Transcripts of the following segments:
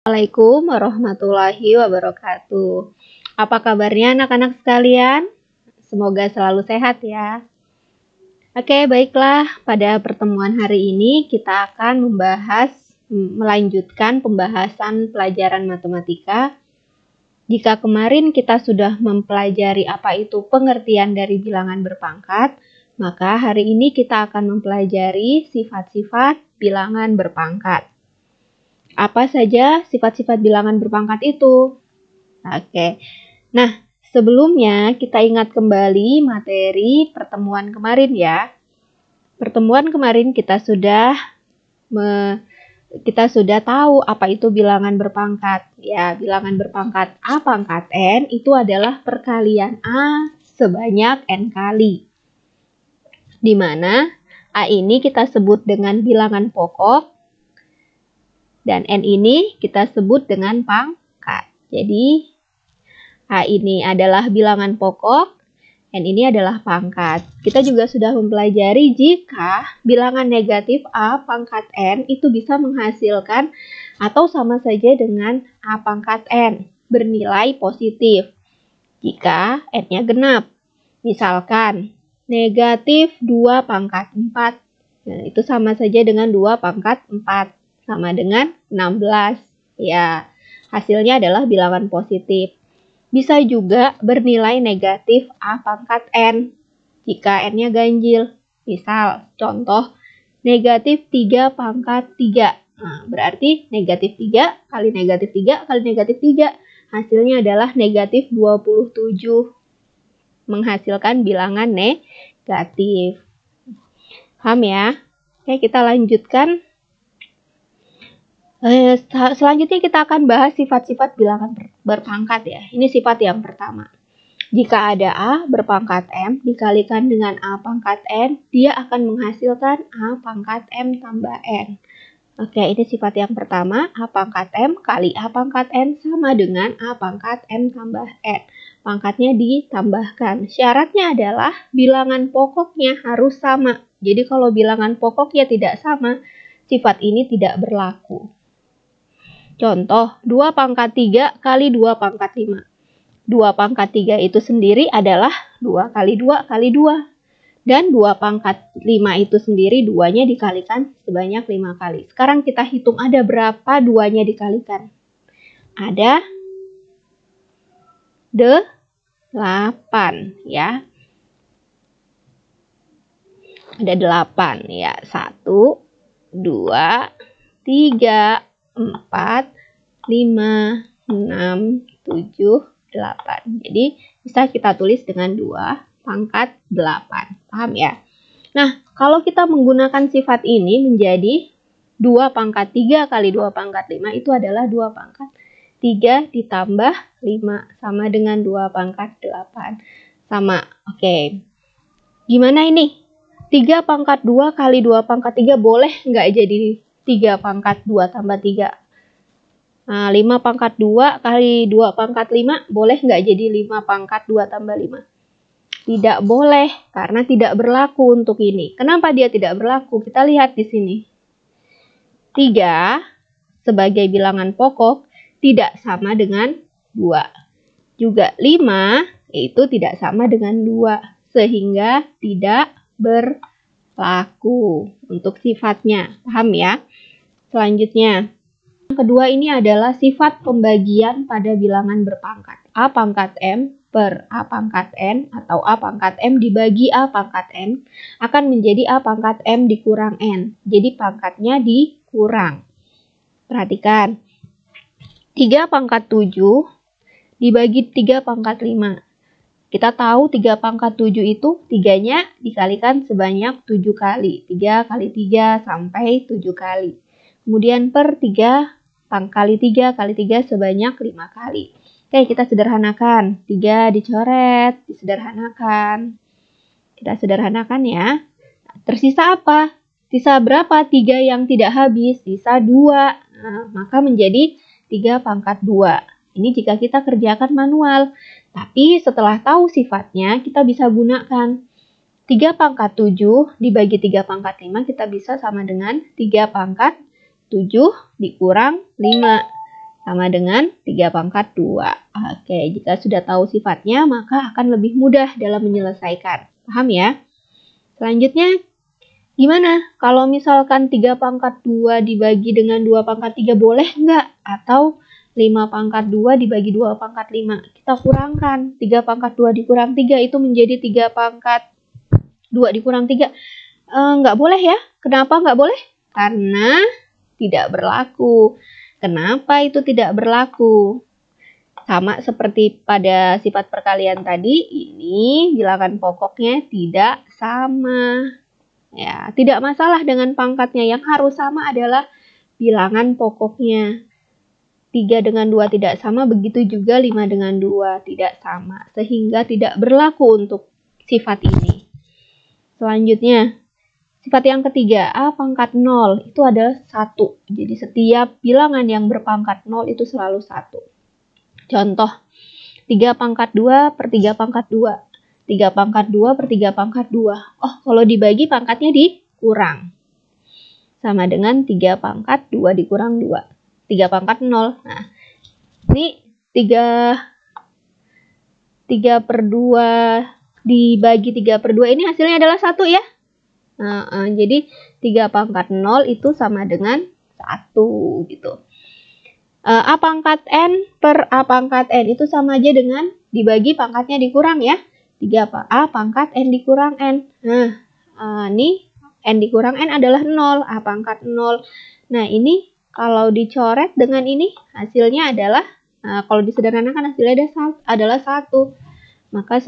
Assalamualaikum warahmatullahi wabarakatuh. Apa kabarnya anak-anak sekalian? Semoga selalu sehat ya. Oke, baiklah. Pada pertemuan hari ini kita akan melanjutkan pembahasan pelajaran matematika. Jika kemarin kita sudah mempelajari apa itu pengertian dari bilangan berpangkat, maka hari ini kita akan mempelajari sifat-sifat bilangan berpangkat. Apa saja sifat-sifat bilangan berpangkat itu? Oke. Nah, sebelumnya kita ingat kembali materi pertemuan kemarin ya. Pertemuan kemarin kita sudah tahu apa itu bilangan berpangkat. Ya, bilangan berpangkat A pangkat N itu adalah perkalian A sebanyak N kali. Di mana A ini kita sebut dengan bilangan pokok dan N ini kita sebut dengan pangkat. Jadi, A ini adalah bilangan pokok, N ini adalah pangkat. Kita juga sudah mempelajari jika bilangan negatif A pangkat N itu bisa menghasilkan atau sama saja dengan A pangkat N, bernilai positif jika N-nya genap. Misalkan, negatif 2 pangkat 4, nah, itu sama saja dengan 2 pangkat 4. Sama dengan 16. Ya, hasilnya adalah bilangan positif. Bisa juga bernilai negatif A pangkat N jika N-nya ganjil. Misal, contoh, negatif 3 pangkat 3. Nah, berarti negatif 3 kali negatif 3 kali negatif 3. Hasilnya adalah negatif 27. Menghasilkan bilangan negatif. Paham ya? Oke, kita lanjutkan. Selanjutnya kita akan bahas sifat-sifat bilangan berpangkat ya. Ini sifat yang pertama. Jika ada A berpangkat M dikalikan dengan A pangkat N, dia akan menghasilkan A pangkat M tambah N. Oke, ini sifat yang pertama. A pangkat M kali A pangkat N sama dengan A pangkat M tambah N. Pangkatnya ditambahkan. Syaratnya adalah bilangan pokoknya harus sama. Jadi kalau bilangan pokoknya tidak sama, sifat ini tidak berlaku. Contoh, 2 pangkat 3 kali 2 pangkat 5. 2 pangkat 3 itu sendiri adalah 2 kali 2 kali 2. Dan 2 pangkat 5 itu sendiri 2-nya dikalikan sebanyak 5 kali. Sekarang kita hitung ada berapa 2-nya dikalikan. Ada 8 ya. Ada 8 ya. 1, 2, 3, 4, 5, 6, 7, 8. Jadi bisa kita tulis dengan 2 pangkat 8. Paham ya? Nah, kalau kita menggunakan sifat ini menjadi 2 pangkat 3 kali 2 pangkat 5 itu adalah 2 pangkat 3 ditambah 5 sama dengan 2 pangkat 8. Sama. Oke. Gimana ini? 3 pangkat 2 kali 2 pangkat 3 boleh nggak jadi 3 pangkat 2 tambah 3? Nah, 5 pangkat 2 kali 2 pangkat 5 boleh nggak jadi 5 pangkat 2 tambah 5? Tidak boleh, karena tidak berlaku untuk ini. Kenapa dia tidak berlaku? Kita lihat di sini. 3 sebagai bilangan pokok tidak sama dengan 2. Juga 5 itu tidak sama dengan 2. Sehingga tidak berlaku untuk sifatnya. Paham ya? Selanjutnya, yang kedua ini adalah sifat pembagian pada bilangan berpangkat. A pangkat M per A pangkat N atau A pangkat M dibagi A pangkat N akan menjadi A pangkat M dikurang N. Jadi pangkatnya dikurang. Perhatikan. 3 pangkat 7 dibagi 3 pangkat 5. Kita tahu 3 pangkat 7 itu 3-nya dikalikan sebanyak 7 kali. 3 kali 3 sampai 7 kali. Kemudian per 3 kali 3 kali 3 sebanyak 5 kali. Oke, kita sederhanakan. 3 dicoret, disederhanakan. Kita sederhanakan ya. Tersisa apa? Sisa berapa? 3 yang tidak habis. Sisa 2. Nah, maka menjadi 3 pangkat 2. Ini jika kita kerjakan manual. Tapi setelah tahu sifatnya, kita bisa gunakan 3 pangkat 7 dibagi 3 pangkat 5, kita bisa sama dengan 3 pangkat 7 dikurang 5. sama dengan 3 pangkat 2. Oke, jika sudah tahu sifatnya, maka akan lebih mudah dalam menyelesaikan. Paham ya? Selanjutnya, gimana? Kalau misalkan 3 pangkat 2 dibagi dengan 2 pangkat 3 boleh nggak? Atau 5 pangkat 2 dibagi 2 pangkat 5. Kita kurangkan. 3 pangkat 2 dikurang 3 itu menjadi 3 pangkat 2 dikurang 3. Nggak boleh ya. Kenapa nggak boleh? Karena tidak berlaku. Kenapa itu tidak berlaku? Sama seperti pada sifat perkalian tadi, ini bilangan pokoknya tidak sama. Ya, tidak masalah dengan pangkatnya. Yang harus sama adalah bilangan pokoknya. 3 dengan 2 tidak sama, begitu juga 5 dengan 2 tidak sama. Sehingga tidak berlaku untuk sifat ini. Selanjutnya, sifat yang ketiga, A pangkat 0 itu adalah 1. Jadi setiap bilangan yang berpangkat 0 itu selalu 1. Contoh, 3 pangkat 2 per 3 pangkat 2. 3 pangkat 2 per 3 pangkat 2. Oh, kalau dibagi pangkatnya dikurang. Sama dengan 3 pangkat 2 dikurang 2. 3 pangkat 0. Nah, ini 3 per 2 dibagi 3 per 2 ini hasilnya adalah 1 ya. Jadi 3 pangkat 0 itu sama dengan 1 gitu. A pangkat N per A pangkat N itu sama aja dengan dibagi pangkatnya dikurang ya. 3 A pangkat N dikurang N. Nah, ini N dikurang N adalah 0. A pangkat 0. Nah, ini kalau dicoret dengan ini hasilnya adalah, kalau disederhanakan hasilnya adalah 1. Maka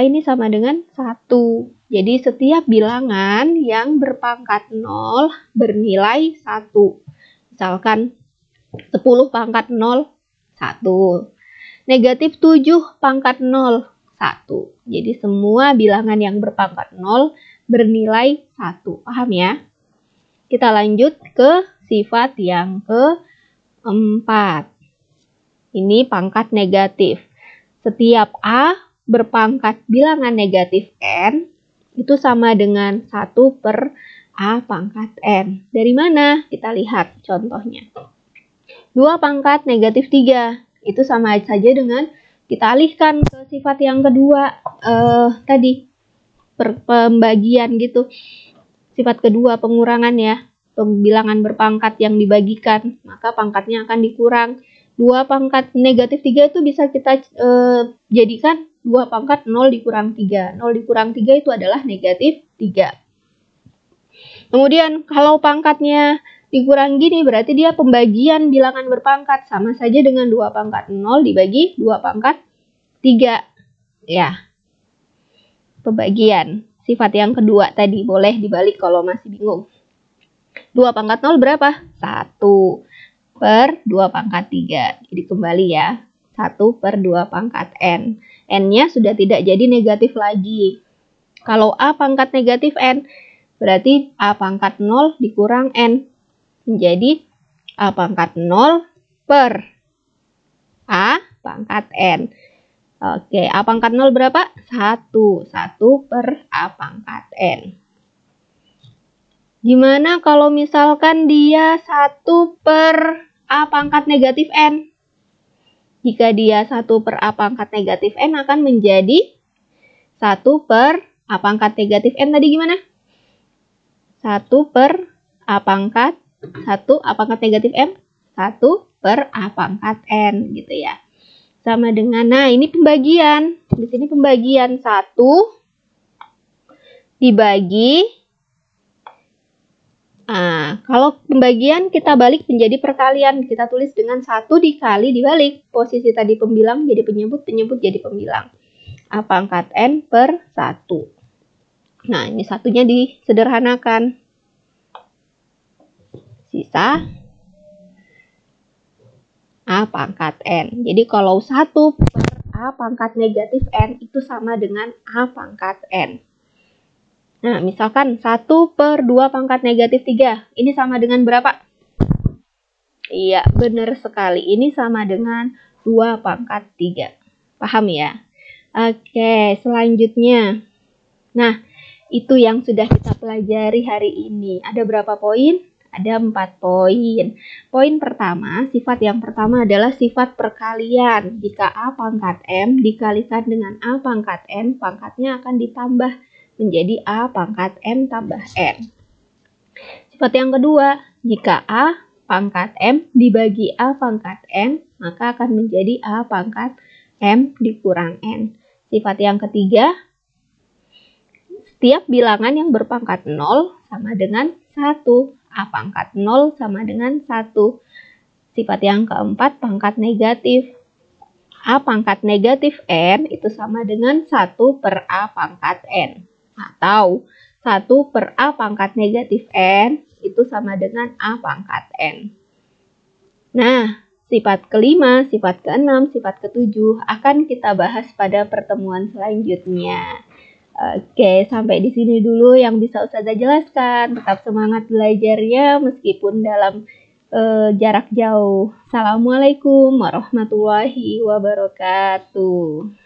ini sama dengan 1. Jadi setiap bilangan yang berpangkat 0 bernilai 1. Misalkan 10 pangkat 0, 1. Negatif 7 pangkat 0, 1. Jadi semua bilangan yang berpangkat 0 bernilai 1. Paham ya? Kita lanjut ke sifat yang keempat. Ini pangkat negatif. Setiap A berpangkat bilangan negatif N itu sama dengan 1 per A pangkat N. Dari mana? Kita lihat contohnya. 2 pangkat negatif 3. Itu sama saja dengan kita alihkan ke sifat yang kedua. Tadi, pembagian gitu. Sifat kedua, pengurangan ya. Bilangan berpangkat yang dibagikan. Maka pangkatnya akan dikurang. 2 pangkat negatif 3 itu bisa kita jadikan 2 pangkat 0 dikurang 3. 0 dikurang 3 itu adalah negatif 3. Kemudian kalau pangkatnya dikurang gini berarti dia pembagian bilangan berpangkat. Sama saja dengan 2 pangkat 0 dibagi 2 pangkat 3. Ya, pembagian. Sifat yang kedua tadi boleh dibalik kalau masih bingung. 2 pangkat 0 berapa? 1 per 2 pangkat 3. Jadi kembali ya. 1 per 2 pangkat N. N-nya sudah tidak jadi negatif lagi. Kalau A pangkat negatif N, berarti A pangkat 0 dikurang N. Menjadi A pangkat 0 per A pangkat N. Oke, A pangkat 0 berapa? 1. 1 per A pangkat N. Gimana kalau misalkan dia 1 per A pangkat negatif N? Jika dia 1 per A pangkat negatif N akan menjadi 1 per A pangkat negatif N tadi gimana? 1 per A pangkat 1 A pangkat negatif N 1 per A pangkat N gitu ya. Sama dengan, nah ini pembagian. Di sini pembagian 1 dibagi. Kalau pembagian kita balik menjadi perkalian. Kita tulis dengan 1 dikali dibalik. Posisi tadi pembilang jadi penyebut, penyebut jadi pembilang. A pangkat N per 1. Nah, ini satunya disederhanakan. Sisa A pangkat N. Jadi kalau 1 per A pangkat negatif N itu sama dengan A pangkat N. Nah, misalkan 1 per 2 pangkat negatif 3. Ini sama dengan berapa? Iya, benar sekali. Ini sama dengan 2 pangkat 3. Paham ya? Oke, selanjutnya. Nah, itu yang sudah kita pelajari hari ini. Ada berapa poin? Ada 4 poin. Poin pertama, sifat yang pertama adalah sifat perkalian. Jika A pangkat M dikalikan dengan A pangkat N, pangkatnya akan ditambah menjadi A pangkat M tambah N. Sifat yang kedua, jika A pangkat M dibagi A pangkat N, maka akan menjadi A pangkat M dikurang N. Sifat yang ketiga, setiap bilangan yang berpangkat 0 sama dengan 1. A pangkat 0 sama dengan 1. Sifat yang keempat, pangkat negatif. A pangkat negatif N itu sama dengan 1 per A pangkat N. Atau 1 per A pangkat negatif N itu sama dengan A pangkat N. Nah, sifat kelima, sifat keenam, sifat ketujuh akan kita bahas pada pertemuan selanjutnya. Oke, sampai di sini dulu yang bisa Ustazah jelaskan. Tetap semangat belajarnya meskipun dalam jarak jauh. Assalamualaikum warahmatullahi wabarakatuh.